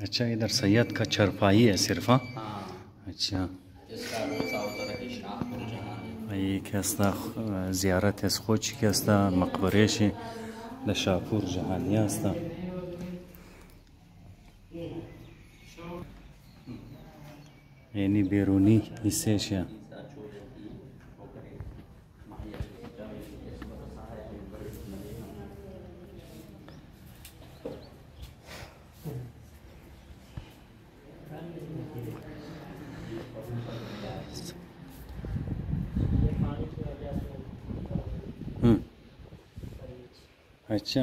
अच्छा इधर सैयद का चरपाई है सिर्फ. हाँ अच्छा ये कैसा ज़ियारत है खोच कैसा मकबरे से द शाहपुर जहानिया अस्ता यानी बैरूनी हिस्से से अच्छा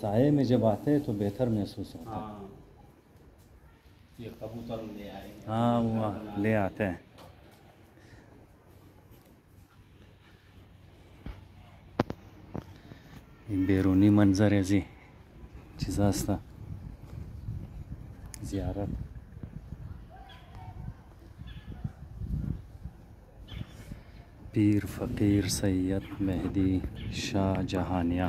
साए में जब आते हैं तो बेहतर महसूस होता है. ये कबूतर ले आए. हाँ वो ले आते हैं. बैरूनी मंजर है जी चीज़ास्ता ज़ियारत पीर फ़कीर सैयद मेहदी शाह जहानिया.